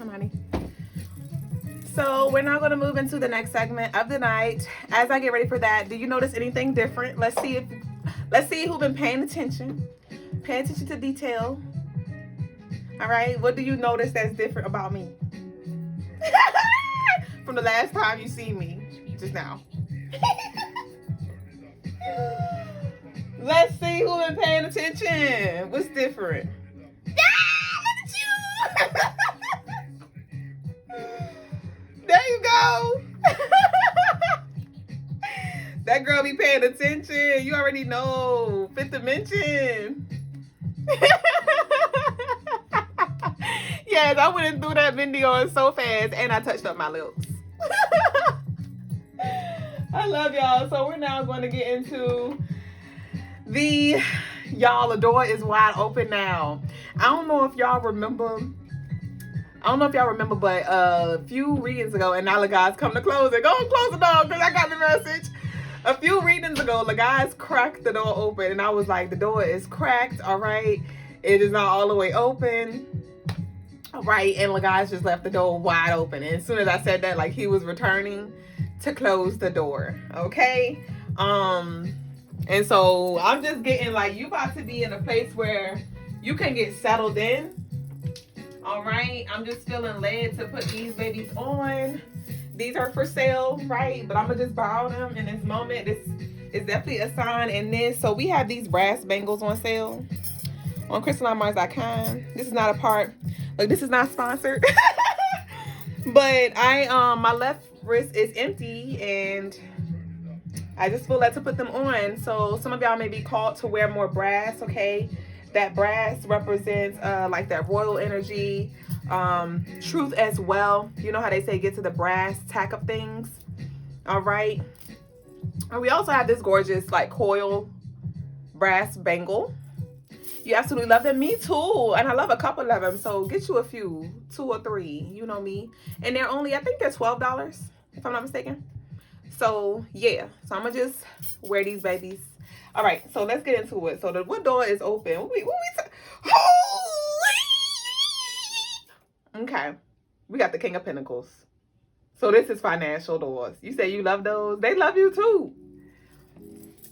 Come, honey. So we're now going to move into the next segment of the night. As I get ready for that, do you notice anything different? Let's see who's been paying attention. Pay attention to detail. All right. What do you notice that's different about me from the last time you see me just now? Let's see who's been paying attention. What's different? Look at you. There you go. That girl be paying attention. You already know. Fifth dimension. Yes, I went and threw that video so fast and I touched up my lips. I love y'all. So we're now going to get into y'all, the door is wide open now. I don't know if y'all remember, but a few readings ago, and now Logas come to close it. Go and close the door because I got the message. A few readings ago, Logas cracked the door open, and I was like, the door is cracked, all right? It is not all the way open, all right? And Logas just left the door wide open. And as soon as I said that, like, he was returning to close the door, okay? And so I'm just getting like, you about to be in a place where you can get settled in. All right. I'm just feeling led to put these babies on. These are for sale, right? But I'm going to just borrow them in this moment. This is definitely a sign in this. So we have these brass bangles on sale on CrystalineMars.com. This is not a part. Like, this is not sponsored. But my left wrist is empty and I just feel led to put them on. So some of y'all may be called to wear more brass, okay? That brass represents like that royal energy, truth as well. You know how they say get to the brass tack of things, all right? And we also have this gorgeous like coil brass bangle. You absolutely love them. Me too. And I love a couple of them. So get you a few, 2 or 3, you know me. And they're only, I think they're $12, if I'm not mistaken. So yeah, so I'm gonna just wear these babies. All right, so let's get into it. So the wood door is open. Okay, we got the King of Pentacles. So this is financial doors. You say you love those. They love you too.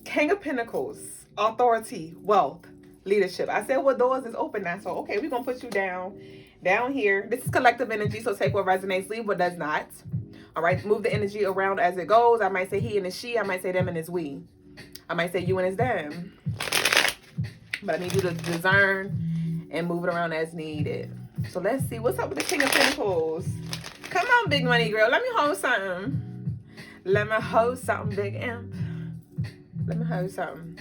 King of Pentacles, authority, wealth, leadership. I said what doors is open now. So okay, we're gonna put you down here. This is collective energy, so take what resonates, leave what does not. All right, move the energy around as it goes. I might say he and his she. I might say them and his we. I might say you and his them. But I need you to discern and move it around as needed. So let's see. What's up with the King of Pentacles? Come on, big money girl. Let me hold something. Let me hold something, big imp. Let me hold something.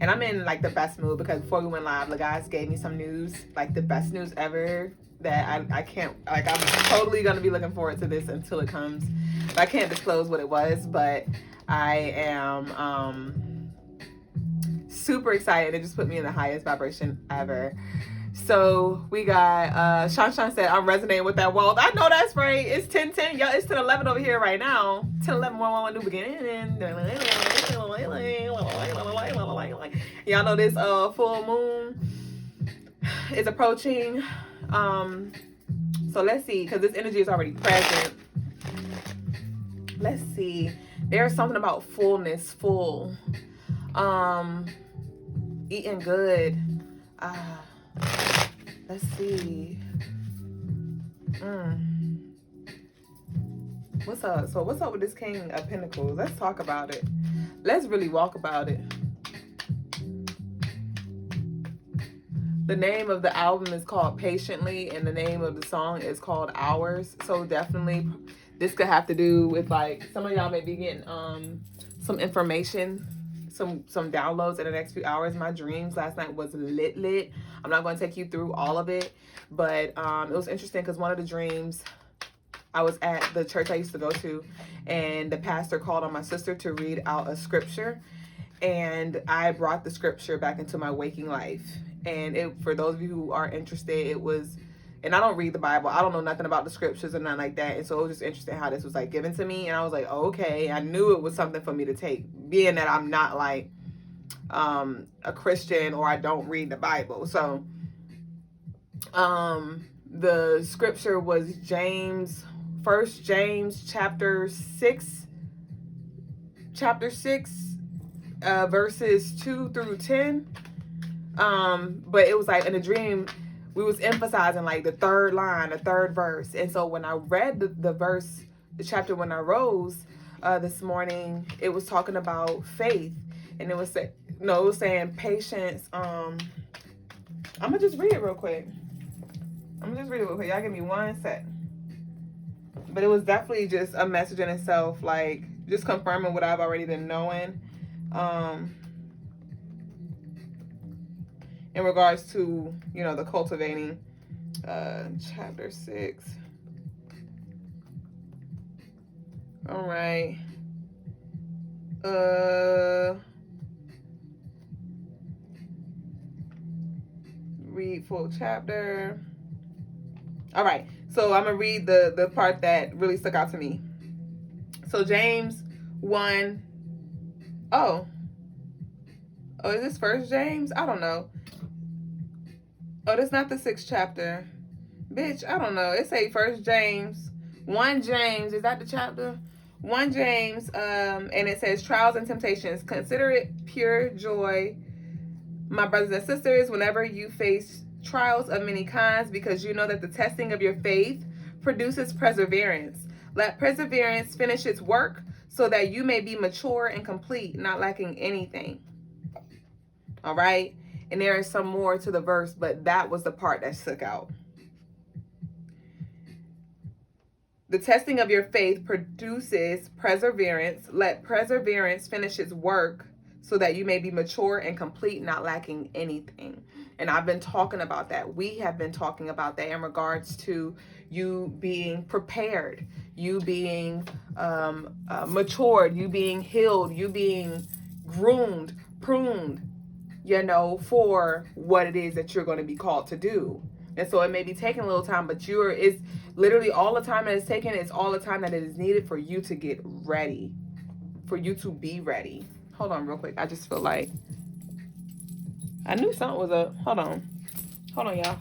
And I'm in like the best mood because before we went live, the guys gave me some news, like the best news ever. That I can't, like, I'm totally going to be looking forward to this until it comes. But I can't disclose what it was, but I am super excited. It just put me in the highest vibration ever. So we got, Sean said, I'm resonating with that wealth. I know that's right. It's 10:10. Y'all, it's 10:11 over here right now. 10:11, new beginning. Y'all know this full moon is approaching. So let's see, because this energy is already present. Let's see. There's something about fullness, full. Eating good. Let's see. What's up? So what's up with this King of Pentacles? Let's talk about it. Let's really walk about it. The name of the album is called Patiently, and the name of the song is called Hours. So definitely, this could have to do with, like, some of y'all may be getting some information, some downloads in the next few hours. My dreams last night was lit. I'm not going to take you through all of it, but it was interesting because one of the dreams, I was at the church I used to go to, and the pastor called on my sister to read out a scripture, and I brought the scripture back into my waking life. And for those of you who are interested, it was, and I don't read the Bible. I don't know nothing about the scriptures and nothing like that. And so it was just interesting how this was like given to me. And I was like, oh, okay. I knew it was something for me to take, being that I'm not like a Christian or I don't read the Bible. So the scripture was James, 1 James chapter 6, verses 2 through 10. But it was like in a dream, we was emphasizing like the third line, the third verse. And so when I read the verse, the chapter when I rose this morning, it was talking about faith. And it was it was saying patience. I'm gonna just read it real quick. Y'all give me one sec. But it was definitely just a message in itself, like just confirming what I've already been knowing. In regards to, the cultivating, chapter 6. All right. Read full chapter. All right. So I'm going to read the part that really stuck out to me. So James 1. Oh, is this first James? I don't know. Oh, that's not the 6th chapter. Bitch, I don't know. It say 1 James. 1 James. Is that the chapter? 1 James. And it says trials and temptations. Consider it pure joy, my brothers and sisters, whenever you face trials of many kinds, because you know that the testing of your faith produces perseverance. Let perseverance finish its work so that you may be mature and complete, not lacking anything. All right. And there is some more to the verse, but that was the part that stuck out. The testing of your faith produces perseverance. Let perseverance finish its work so that you may be mature and complete, not lacking anything. And I've been talking about that. We have been talking about that in regards to you being prepared, you being matured, you being healed, you being groomed, pruned, for what it is that you're going to be called to do. And so it may be taking a little time, but it's literally all the time that it's taking, it's all the time that it is needed for you to get ready, for you to be ready. Hold on real quick. I just feel like I knew something was up. Hold on, y'all.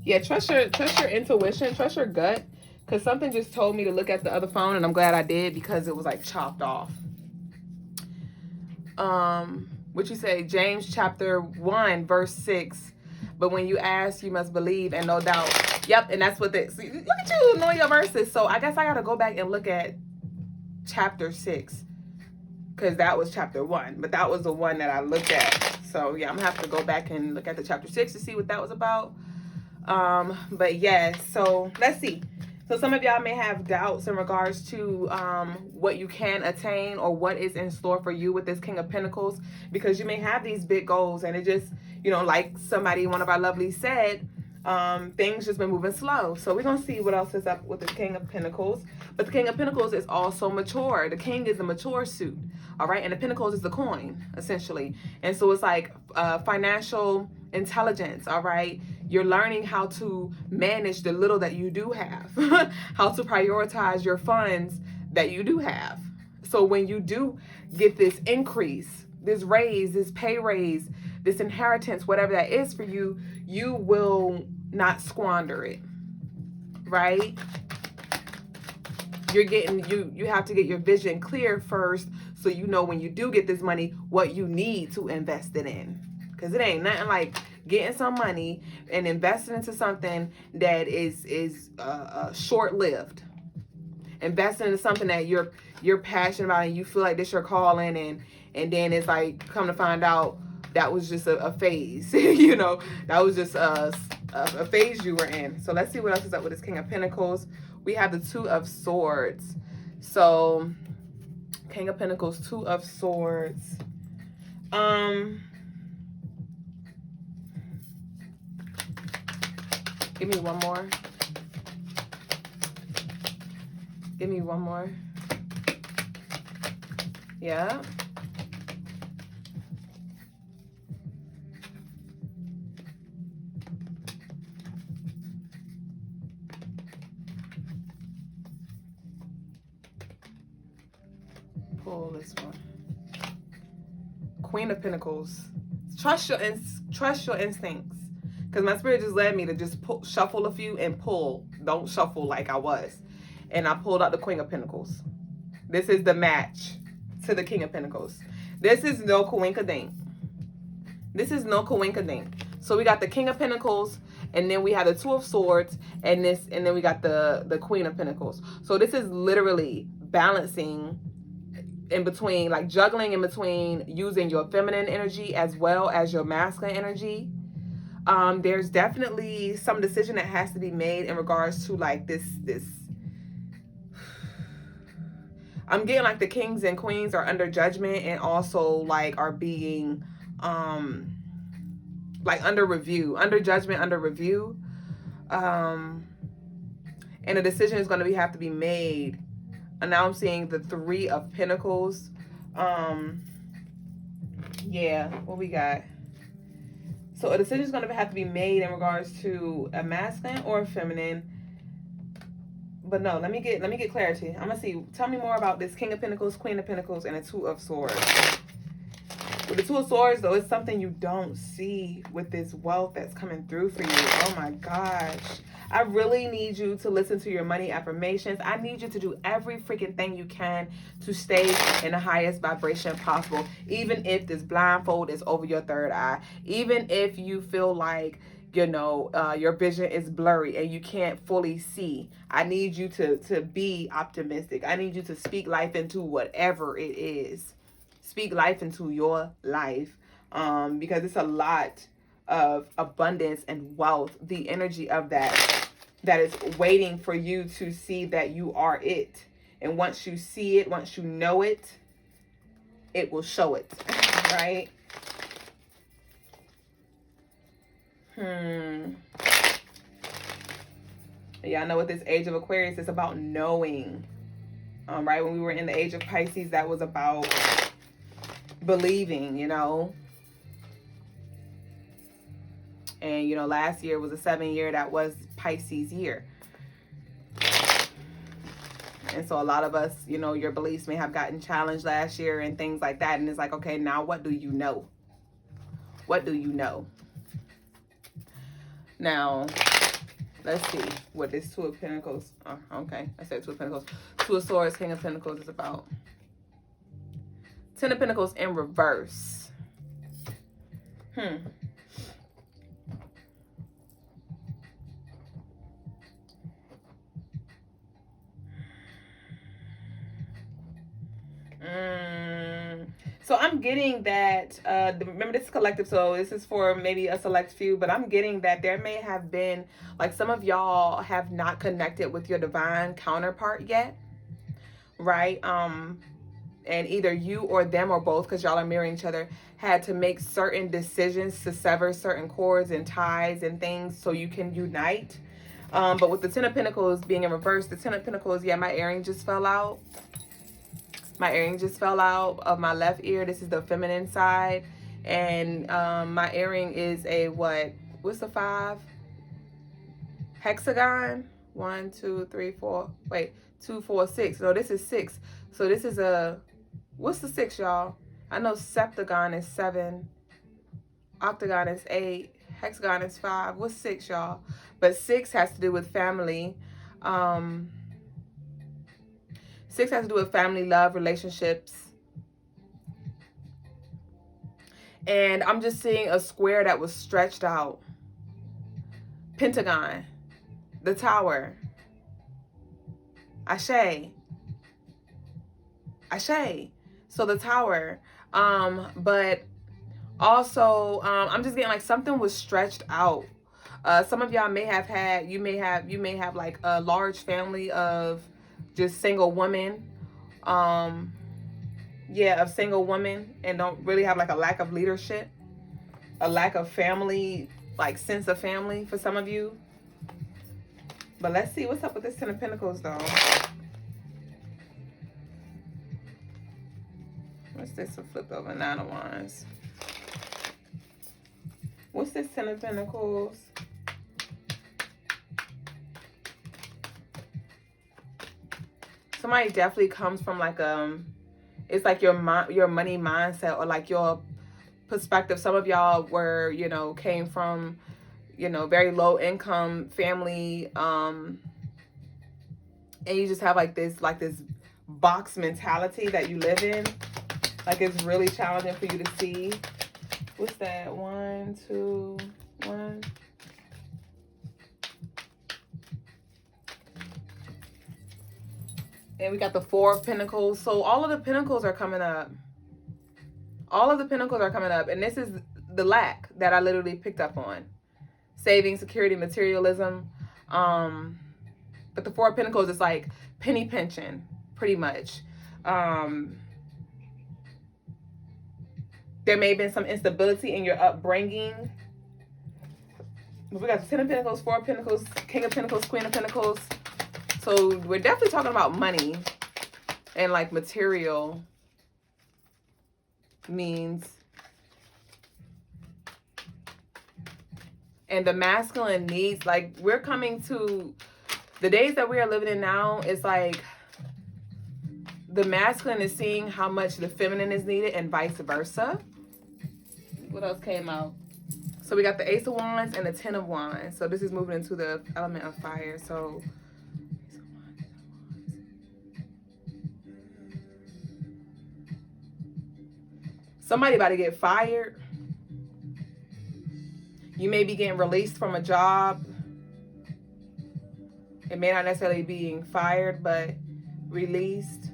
Yeah, trust your intuition, trust your gut, because something just told me to look at the other phone, and I'm glad I did, because it was like chopped off. What you say, James chapter 1 verse 6. But when you ask, you must believe and no doubt. Yep, and that's what look at you knowing your verses. So I guess I gotta go back and look at chapter 6, because that was chapter 1, but that was the one that I looked at. So yeah, I'm gonna have to go back and look at the chapter 6 to see what that was about. But yes, so let's see. So some of y'all may have doubts in regards to what you can attain or what is in store for you with this King of Pentacles, because you may have these big goals, and it just, like one of our lovelies said, things just been moving slow. So we're going to see what else is up with the King of Pentacles. But the King of Pentacles is also mature. The King is a mature suit. All right. And the Pentacles is the coin, essentially. And so it's like financial intelligence. All right. You're learning how to manage the little that you do have, how to prioritize your funds that you do have. So when you do get this increase, this raise, this pay raise, this inheritance, whatever that is for you, you will not squander it, right? You have to get your vision clear first, so you know when you do get this money, what you need to invest it in. Because it ain't nothing like getting some money and investing into something that is short-lived. Investing into something that you're passionate about and you feel like this your calling, and then it's like, come to find out that was just a phase. That was just a phase you were in. So let's see what else is up with this King of Pentacles. We have the Two of Swords. So King of Pentacles, Two of Swords. Give me one more. Give me one more. Yeah. Pull this one. Queen of Pentacles. Trust your instincts. because my spirit just led me to just shuffle a few and pull. Don't shuffle like I was. And I pulled out the Queen of Pentacles. This is the match to the King of Pentacles. This is no coinkydink. This is no coinkydink. So we got the King of Pentacles, and then we have the Two of Swords, and then we got the Queen of Pentacles. So this is literally balancing in between, like juggling in between using your feminine energy as well as your masculine energy. There's definitely some decision that has to be made in regards to like this I'm getting like the kings and queens are under judgment and also like are being like under review, under judgment, under review. And a decision is going to have to be made. And now I'm seeing the Three of Pentacles. Yeah, what we got? So a decision is going to have to be made in regards to a masculine or a feminine. But no, let me get clarity. I'm gonna see. Tell me more about this King of Pentacles, Queen of Pentacles, and a Two of Swords. With the Two of Swords, though, it's something you don't see with this wealth that's coming through for you. Oh my gosh. I really need you to listen to your money affirmations. I need you to do every freaking thing you can to stay in the highest vibration possible. Even if this blindfold is over your third eye. Even if you feel like, you know, your vision is blurry and you can't fully see. I need you to be optimistic. I need you to speak life into whatever it is. Speak life into your life, because it's a lot of abundance and wealth, the energy of that is waiting for you to see that you are it. And once you see it, once you know it, it will show it, right? Yeah, I know with this age of Aquarius, it's about knowing. Right? When we were in the age of Pisces, that was about believing, you know. And, you know, last year was a 7-year that was Pisces year. And so a lot of us, you know, your beliefs may have gotten challenged last year and things like that. And it's like, okay, now what do you know? What do you know? Now, let's see what this Two of Pentacles, okay, I said Two of Pentacles. Two of Swords, King of Pentacles is about. Ten of Pentacles in reverse. So I'm getting that, remember this is collective, so this is for maybe a select few, but I'm getting that there may have been, like some of y'all have not connected with your divine counterpart yet, right? And either you or them or both, because y'all are mirroring each other, had to make certain decisions to sever certain cords and ties and things so you can unite. But with the Ten of Pentacles being in reverse, the Ten of Pentacles, yeah, my earring just fell out. My earring just fell out of my left ear. This is the feminine side. And my earring is a what's the 5? Hexagon? 1, 2, 3, 4. Wait, 2, 4, 6. No, this is 6. So this is a, what's the 6, y'all? I know septagon is 7. Octagon is 8. Hexagon is 5. What's 6, y'all? But 6 has to do with family. 6 has to do with family, love, relationships. And I'm just seeing a square that was stretched out. Pentagon. The Tower. Ashe. Ashe. So the Tower. But also, I'm just getting like something was stretched out. Some of y'all may have had, you may have like a large family of just single women, of single women, and don't really have like a lack of leadership, a lack of family, like sense of family for some of you. But let's see what's up with this Ten of Pentacles though. What's this? A flip over, 9 of Wands. What's this Ten of Pentacles? Somebody definitely comes from like it's like your money mindset or like your perspective. Some of y'all were, you know, came from, you know, very low income family, and you just have like this box mentality that you live in. Like, it's really challenging for you to see. What's that? 1, 2, 1. And we got the 4 of Pentacles. So all of the Pentacles are coming up. All of the Pentacles are coming up. And this is the lack that I literally picked up on. Saving, security, materialism. But the 4 of Pentacles is like penny pinching, pretty much. There may have been some instability in your upbringing. We got the 10 of Pentacles, 4 of Pentacles, King of Pentacles, Queen of Pentacles. So we're definitely talking about money and like material means. And the masculine needs, like, we're coming to the days that we are living in now. It's like the masculine is seeing how much the feminine is needed and vice versa. What else came out? So we got the Ace of Wands and the 10 of Wands. So this is moving into the element of fire. So somebody about to get fired. You may be getting released from a job. It may not necessarily be being fired, but released.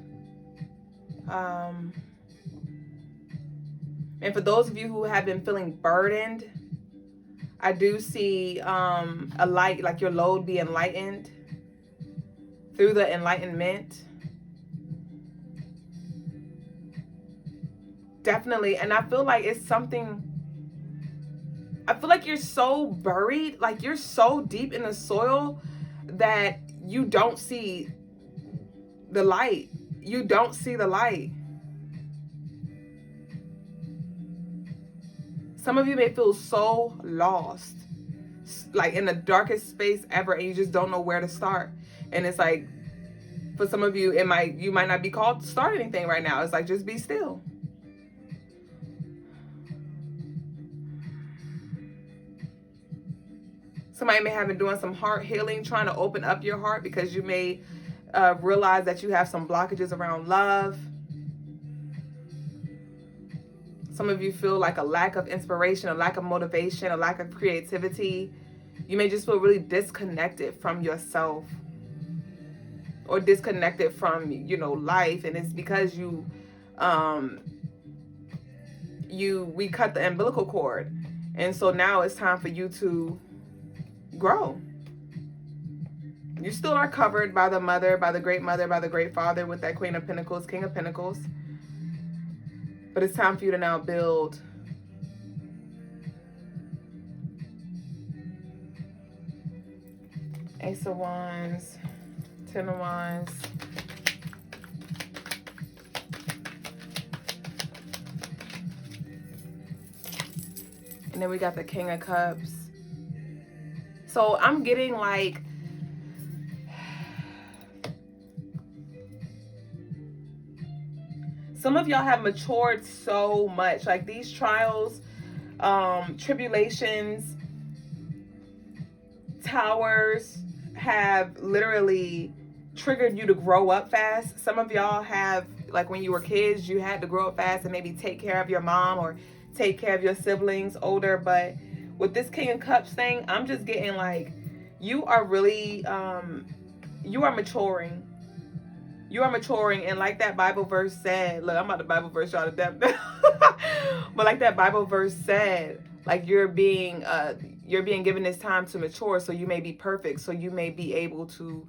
And for those of you who have been feeling burdened, I do see a light, like your load be enlightened through the enlightenment. Definitely. And I feel like it's something, I feel like you're so buried, like you're so deep in the soil that you don't see the light. You don't see the light. Some of you may feel so lost, like in the darkest space ever, and you just don't know where to start. And it's like, for some of you, you might not be called to start anything right now. It's like, just be still. Somebody may have been doing some heart healing, trying to open up your heart, because you may realize that you have some blockages around love. Some of you feel like a lack of inspiration, a lack of motivation, a lack of creativity. You may just feel really disconnected from yourself or disconnected from, you know, life. And it's because we cut the umbilical cord. And so now it's time for you to grow. You still are covered by the mother, by the great father with that Queen of Pentacles, King of Pentacles. But it's time for you to now build. Ace of Wands, 10 of Wands. And then we got the King of Cups. So I'm getting like, some of y'all have matured so much. Like these trials, tribulations, towers have literally triggered you to grow up fast. Some of y'all have, like when you were kids, you had to grow up fast and maybe take care of your mom or take care of your siblings older. But with this King of Cups thing, I'm just getting like, you are really, you are maturing. You are maturing, and like that Bible verse said, look, I'm about to Bible verse y'all to death. But like that Bible verse said, like you're being given this time to mature, so you may be perfect, so you may be able to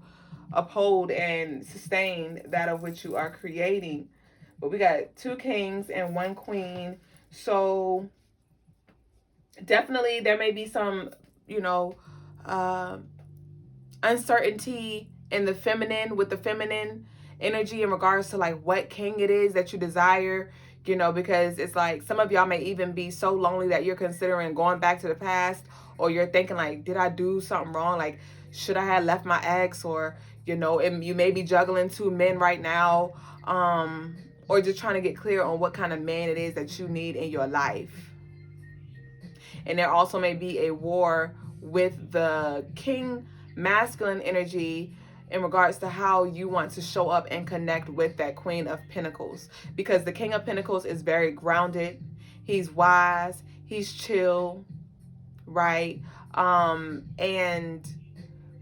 uphold and sustain that of which you are creating. But we got 2 kings and 1 queen, so definitely there may be some, you know, uncertainty in the feminine, with the feminine energy in regards to like what king it is that you desire, you know, because it's like some of y'all may even be so lonely that you're considering going back to the past, or you're thinking like, did I do something wrong? Like, should I have left my ex? Or, you know, and you may be juggling 2 men right now, or just trying to get clear on what kind of man it is that you need in your life. And there also may be a war with the king masculine energy in regards to how you want to show up and connect with that Queen of Pentacles. Because the King of Pentacles is very grounded. He's wise. He's chill, right? And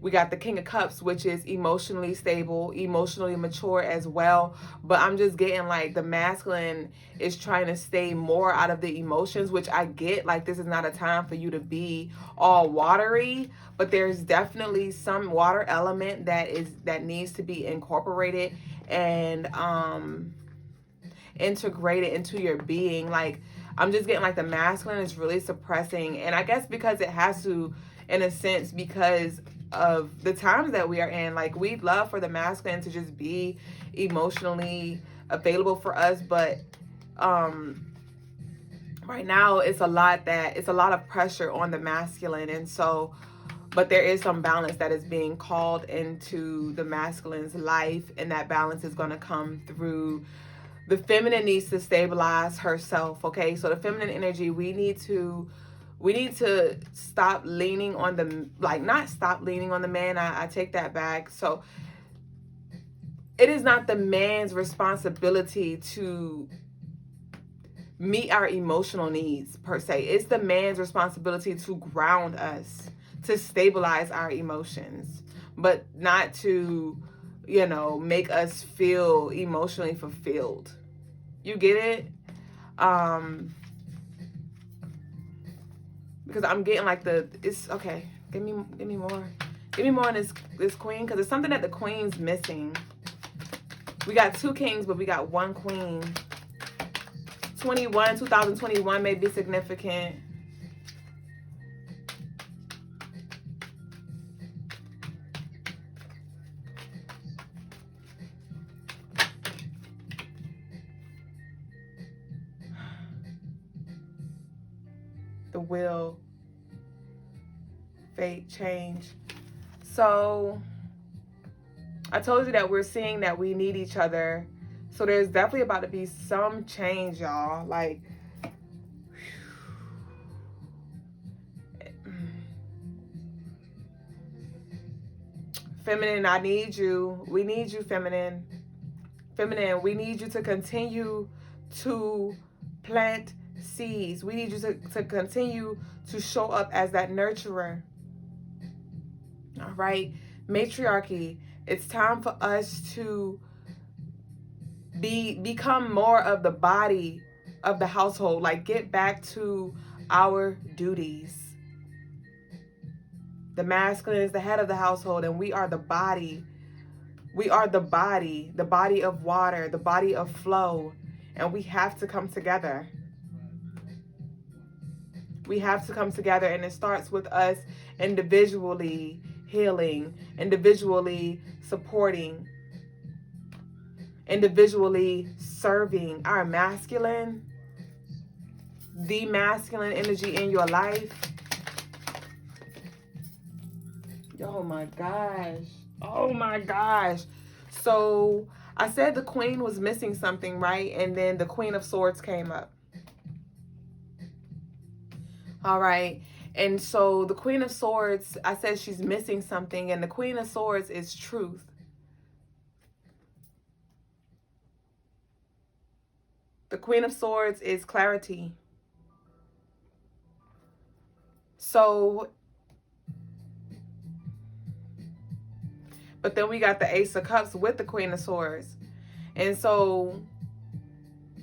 we got the King of Cups, which is emotionally stable, emotionally mature as well. But I'm just getting like the masculine is trying to stay more out of the emotions, which I get. Like, this is not a time for you to be all watery, but there's definitely some water element that needs to be incorporated and integrated into your being. Like, I'm just getting like the masculine is really suppressing, and I guess because it has to, in a sense, because of the times that we are in. Like, we'd love for the masculine to just be emotionally available for us, but right now it's a lot of pressure on the masculine. And so, but there is some balance that is being called into the masculine's life, and that balance is going to come through the feminine needs to stabilize herself. Okay, so the feminine energy, we need to stop leaning on the, like, not stop leaning on the man. I take that back. So it is not the man's responsibility to meet our emotional needs per se. It's the man's responsibility to ground us, to stabilize our emotions, but not to, you know, make us feel emotionally fulfilled. You get it? Because I'm getting like it's okay. Give me more on this queen, because it's something that the queen's missing. We got two kings, but we got one queen. 2021 may be significant. The will, fate, change. So I told you that we're seeing that we need each other. So there's definitely about to be some change, y'all. Like, feminine, I need you. We need you, feminine. Feminine, we need you to continue to plant seeds. We need you to continue to show up as that nurturer. All right, matriarchy, it's time for us to become more of the body of the household. Like, get back to our duties. The masculine is the head of the household, and we are the body. We are the body of water, the body of flow, and we have to come together. We have to come together, and it starts with us individually healing, individually supporting, individually serving our masculine, the masculine energy in your life. Oh my gosh. Oh my gosh. So I said the queen was missing something, right? And then the Queen of Swords came up. All right. And so the Queen of Swords, I said she's missing something, and the Queen of Swords is truth. The Queen of Swords is clarity. So, but then we got the Ace of Cups with the Queen of Swords. And so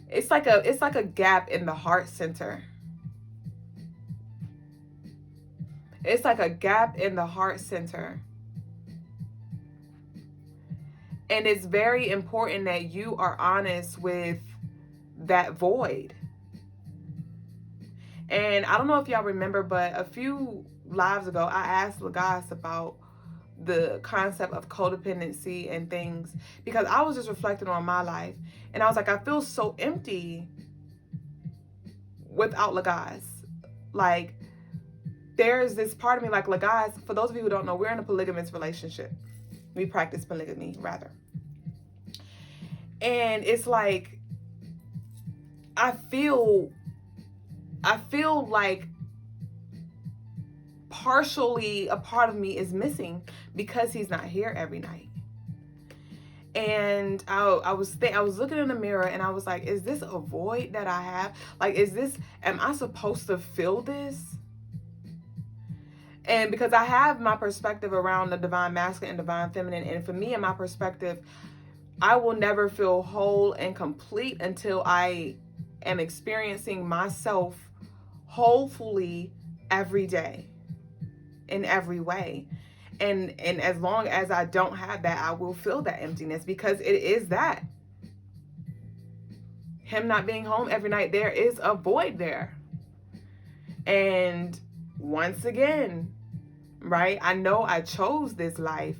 it's like a gap in the heart center. It's like a gap in the heart center. And it's very important that you are honest with that void. And I don't know if y'all remember, but a few lives ago, I asked Logas about the concept of codependency and things, because I was just reflecting on my life, and I was like, I feel so empty without Logas. Like, there's this part of me, like, Logas, for those of you who don't know, we're in a polygamous relationship. We practice polygamy, rather. And it's like, I feel like partially a part of me is missing because he's not here every night. And I was looking in the mirror and I was like, is this a void that I have? Like, am I supposed to feel this? And because I have my perspective around the divine masculine and divine feminine, and for me and my perspective, I will never feel whole and complete until I am experiencing myself wholly every day in every way. And as long as I don't have that, I will feel that emptiness, because it is that. Him not being home every night, there is a void there. And once again, right, I know I chose this life.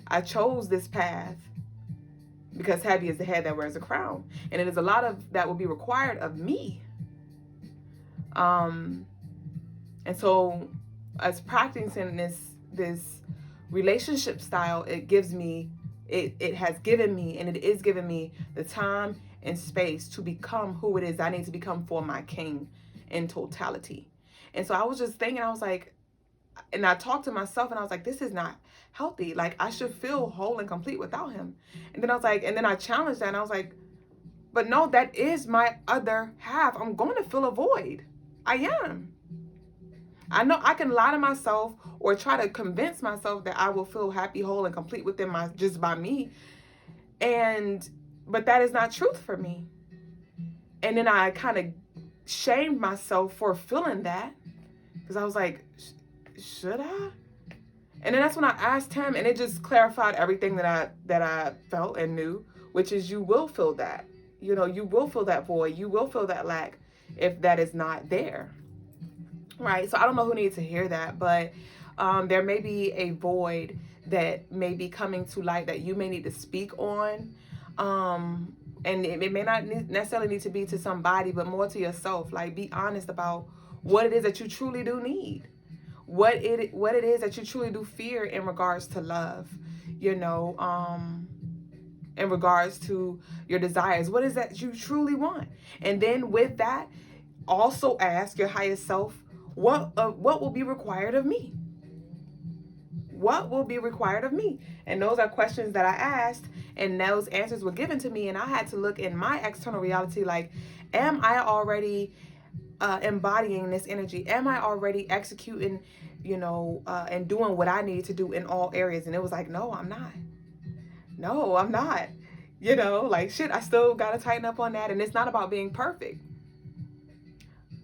I chose this path because heavy is the head that wears a crown. And it is a lot of that will be required of me. And so as practicing this relationship style, it has given me, and it is giving me the time and space to become who it is I need to become for my king in totality. And so I was just thinking, I was like, and I talked to myself and I was like, this is not healthy. Like, I should feel whole and complete without him. And then I was like, and then I challenged that and I was like, but no, that is my other half. I'm going to feel a void. I am. I know I can lie to myself or try to convince myself that I will feel happy, whole, and complete within just by me. But that is not truth for me. And then I kind of shamed myself for feeling that, because I was like, should I? And then that's when I asked him, and it just clarified everything that I felt and knew, which is you will feel that. You know, you will feel that void. You will feel that lack if that is not there. Right? So I don't know who needs to hear that, but there may be a void that may be coming to light that you may need to speak on. And it may not necessarily need to be to somebody, but more to yourself. Like, be honest about what it is that you truly do need. What it is that you truly do fear in regards to love, you know, in regards to your desires. What is that you truly want? And then with that, also ask your highest self, what will be required of me? What will be required of me? And those are questions that I asked, and those answers were given to me, and I had to look in my external reality, like, am I already embodying this energy? Am I already executing, you know, and doing what I need to do in all areas? And it was like, no, I'm not. No, I'm not. You know, like, shit, I still got to tighten up on that. And it's not about being perfect.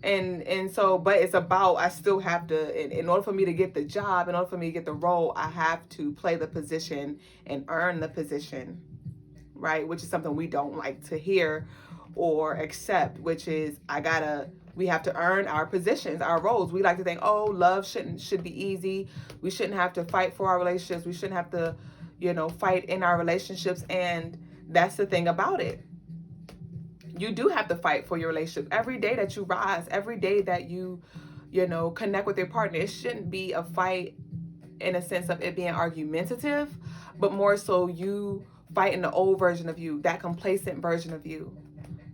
And so, but it's about, I still have to, in order for me to get the job, in order for me to get the role, I have to play the position and earn the position, right? Which is something we don't like to hear or accept, which is, we have to earn our positions, our roles. We like to think, oh, love should be easy. We shouldn't have to fight for our relationships. We shouldn't have to, you know, fight in our relationships. And that's the thing about it. You do have to fight for your relationship. Every day that you rise, every day that you know, connect with your partner, it shouldn't be a fight in a sense of it being argumentative, but more so you fighting the old version of you, that complacent version of you,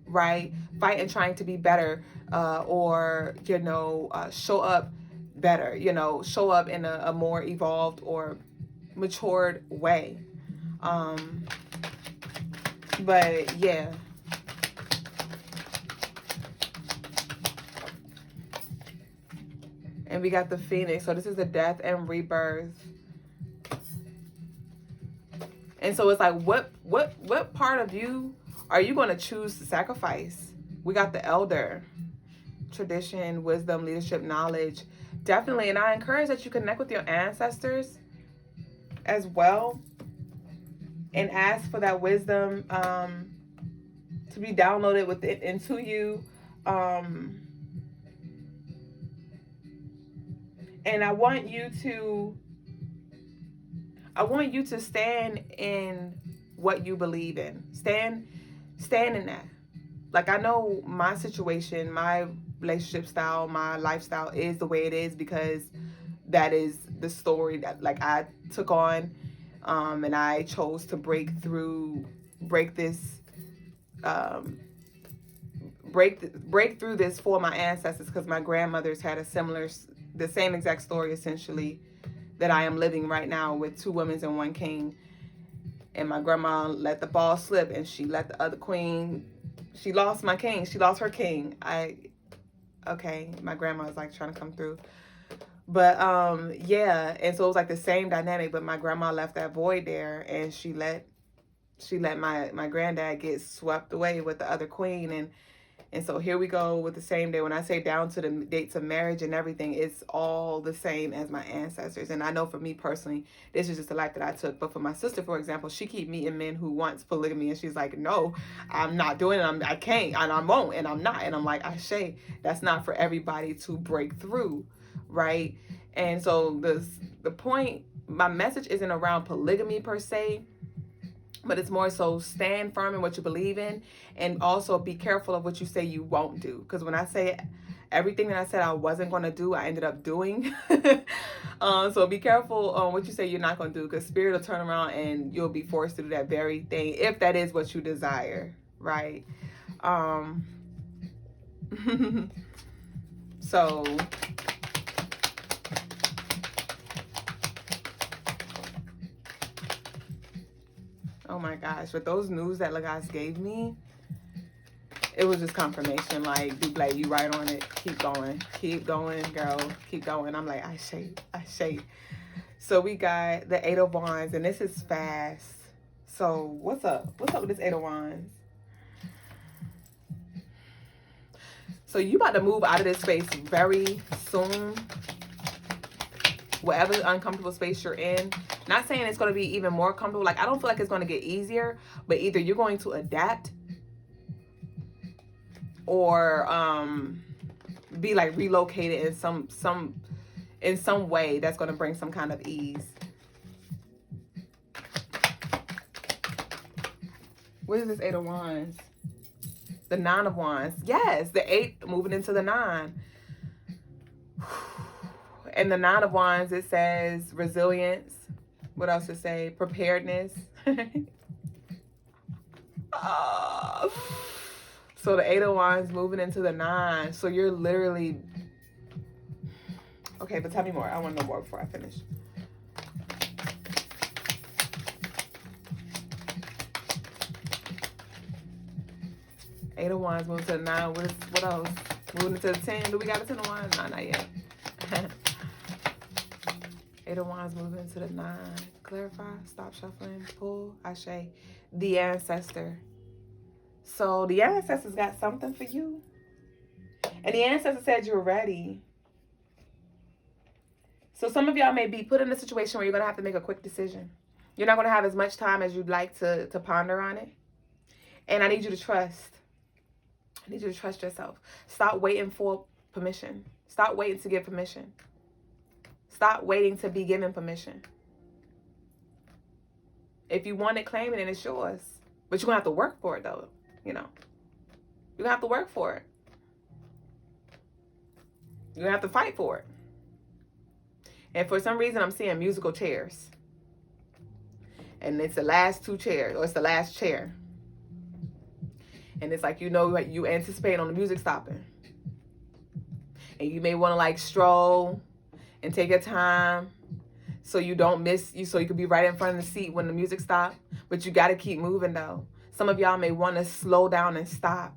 right? Fighting trying to be better, or, you know, show up better, you know, show up in a more evolved or matured way. But yeah. And we got the Phoenix. So this is the death and rebirth. And so it's like, what part of you are you going to choose to sacrifice? We got the elder. Tradition, wisdom, leadership, knowledge. Definitely. And I encourage that you connect with your ancestors as well. And ask for that wisdom to be downloaded into you. And I want you to stand in what you believe in. Stand in that. Like, I know my situation, my relationship style, my lifestyle is the way it is because that is the story that, like, I took on, and I chose to break through this for my ancestors, because my grandmothers had a similar the same exact story essentially that I am living right now with 2 women and 1 king. And my grandma let the ball slip, and she let the other queen, she lost my king. She lost her king. Okay, my grandma was like trying to come through. But yeah, and so it was like the same dynamic, but my grandma left that void there, and she let my granddad get swept away with the other queen. And so here we go with the same day. When I say down to the dates of marriage and everything, it's all the same as my ancestors. And I know for me personally, this is just the life that I took. But for my sister, for example, she keep meeting men who wants polygamy, and she's like, no, I'm not doing it. I can't, and I won't, and I'm not. And I'm like, Ashe, that's not for everybody to break through, right? And so the point, my message isn't around polygamy per se, but it's more so stand firm in what you believe in, and also be careful of what you say you won't do. Because when I say everything that I said I wasn't going to do, I ended up doing. So be careful on what you say you're not going to do, because spirit will turn around and you'll be forced to do that very thing, if that is what you desire, right? So oh my gosh, with those news that Logas gave me, it was just confirmation, like, Duüblé, you right on it. Keep going, girl, keep going. I'm like, I shake. So we got the 8 of Wands, and this is fast. So what's up with this 8 of Wands? So you about to move out of this space very soon, whatever uncomfortable space you're in. Not saying it's going to be even more comfortable. Like, I don't feel like it's going to get easier, but either you're going to adapt or be like relocated in some way that's going to bring some kind of ease. What is this 8 of Wands? The 9 of Wands. Yes, the 8 moving into the 9. And the 9 of Wands, it says resilience. What else to say? Preparedness. So the 8 of Wands moving into the 9. So you're literally... Okay, but tell me more. I want to know more before I finish. Eight of Wands moving to the 9. What else? Moving into the 10. Do we got a 10 of Wands? No, not yet. 8 of Wands moving into the 9. Clarify, stop shuffling, pull, Ashe. The ancestor. So the ancestors got something for you. And the ancestor said you're ready. So some of y'all may be put in a situation where you're going to have to make a quick decision. You're not going to have as much time as you'd like to ponder on it. And I need you to trust. I need you to trust yourself. Stop waiting for permission. Stop waiting to get permission. Stop waiting to be given permission. If you want it, claim it, and it's yours. But you're going to have to work for it, though. You know. You're going to have to work for it. You're going to have to fight for it. And for some reason, I'm seeing musical chairs. And it's the last 2 chairs, or it's the last chair. And it's like, you know, you anticipate on the music stopping. And you may want to like stroll and take your time so you don't miss you, so you could be right in front of the seat when the music stops. But you got to keep moving though. Some of y'all may want to slow down and stop.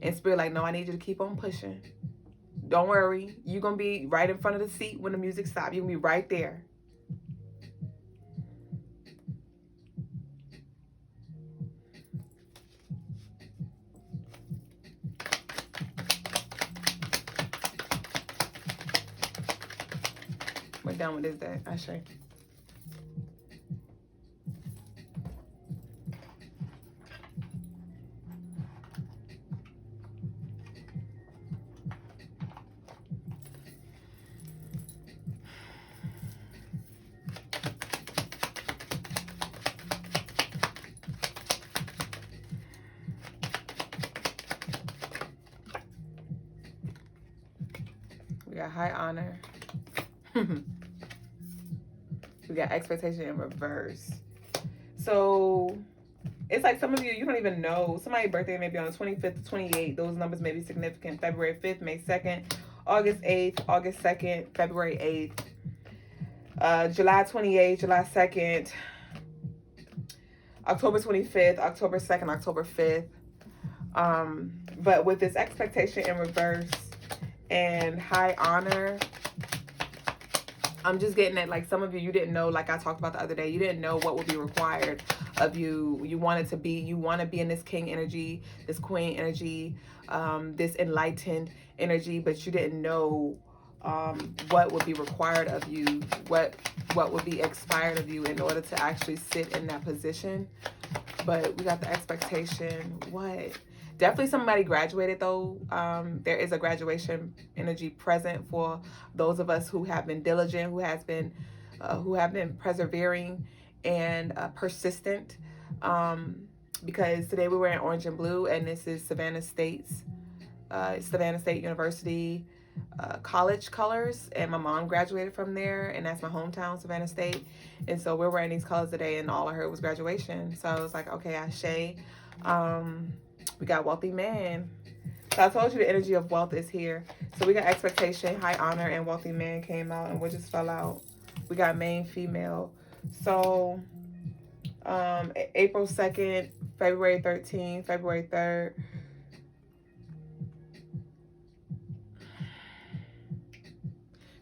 And spirit like, no, I need you to keep on pushing. Don't worry. You're going to be right in front of the seat when the music stops. You're going to be right there. What down with is that? Ashe. We got high honor. We got expectation in reverse. So it's like some of you don't even know. Somebody's birthday may be on the 25th to 28th. Those numbers may be significant. February 5th, May 2nd, August 8th, August 2nd, February 8th, July 28th, July 2nd, October 25th, October 2nd, October 5th. But with this expectation in reverse and high honor, I'm just getting at, like, some of you didn't know, like I talked about the other day, you didn't know what would be required of you. You want to be in this king energy, this queen energy, this enlightened energy, but you didn't know what would be required of you, what would be expired of you in order to actually sit in that position. But we got the expectation. What? Definitely somebody graduated though. There is a graduation energy present for those of us who have been diligent, who have been persevering and persistent. Because today we were in orange and blue, and this is Savannah State University college colors, and my mom graduated from there, and that's my hometown, Savannah State. And so we're wearing these colors today, and all I heard was graduation. So I was like, okay, Ashe. We got wealthy man. So I told you the energy of wealth is here. So we got expectation, high honor, and wealthy man came out, and we just fell out. We got main female. So April 2nd, February 13th, February 3rd.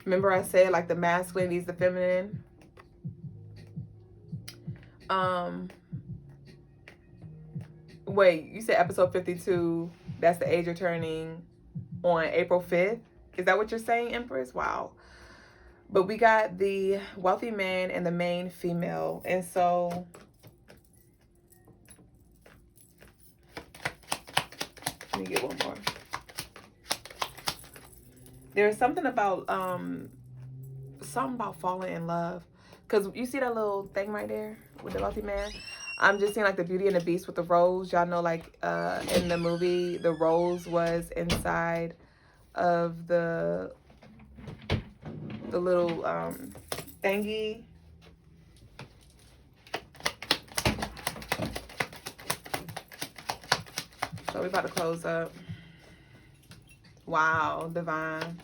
Remember I said, like, the masculine needs the feminine? Wait, you said episode 52, that's the age you're turning on April 5th? Is that what you're saying, Empress? Wow. But we got the wealthy man and the main female. And so let me get one more. There's something about falling in love. Because you see that little thing right there with the wealthy man? I'm just seeing like the Beauty and the Beast with the rose. Y'all know, like, in the movie, the rose was inside of the little thingy. So we're about to close up. Wow, divine.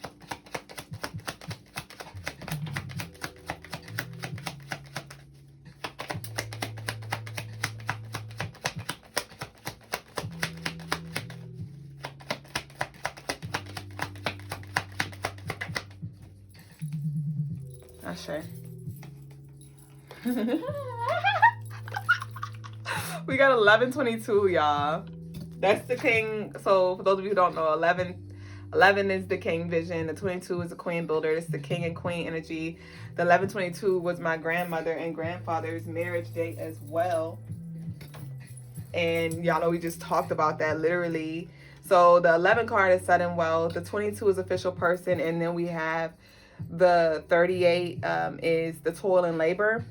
Ashe. We got 1122, y'all. That's the king. So for those of you who don't know, 11 is the king vision. The 22 is the queen builder. It's the king and queen energy. The 1122 was my grandmother and grandfather's marriage date as well. And y'all know we just talked about that literally. So the 11 card is sudden wealth. The 22 is official person. And then we have the 38 is the toil and labor.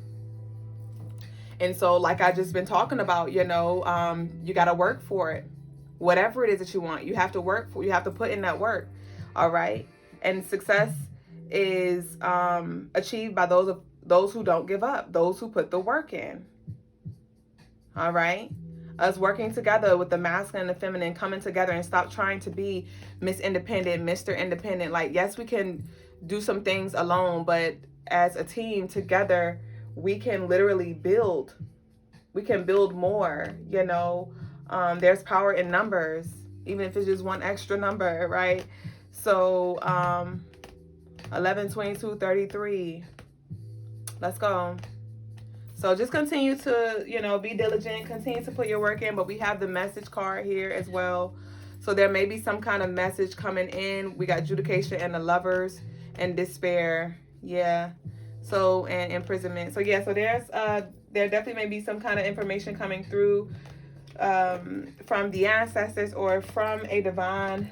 And so, like I just been talking about, you know, you got to work for it. Whatever it is that you want, you have to work for. You have to put in that work. All right. And success is achieved by those who don't give up, those who put the work in. All right. Us working together with the masculine and the feminine, coming together and stop trying to be Miss Independent, Mr. Independent. Like, yes, we can do some things alone, but as a team together, we can literally build. We can build more, you know. There's power in numbers, even if it's just one extra number, right? So 11, 22, 33. Let's go. So just continue to, you know, be diligent, continue to put your work in. But we have the message card here as well. So there may be some kind of message coming in. We got adjudication and the lovers and despair. Yeah. So, and imprisonment. So yeah, so there definitely may be some kind of information coming through from the ancestors or from a divine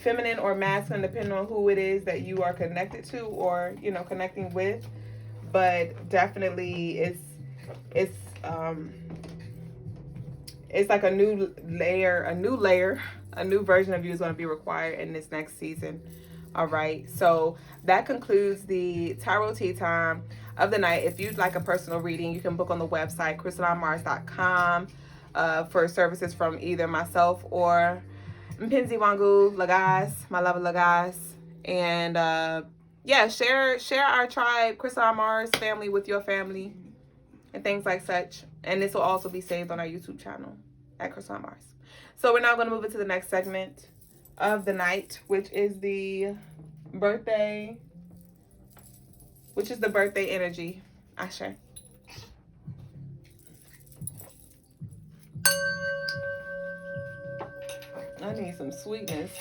feminine or masculine, depending on who it is that you are connected to or, you know, connecting with. But definitely it's like a new layer, a new version of you is going to be required in this next season. All right, so that concludes the Tarot Tea Time of the night. If you'd like a personal reading, you can book on the website crystalinemars.com for services from either myself or Mpinzi Wangu Logas, my lover Logas. And yeah, share our tribe, Crystaline Mars family, with your family and things like such. And this will also be saved on our YouTube channel at Crystaline Mars. So we're now going to move into the next segment of the night, which is the birthday energy. Ashe. I need some sweetness.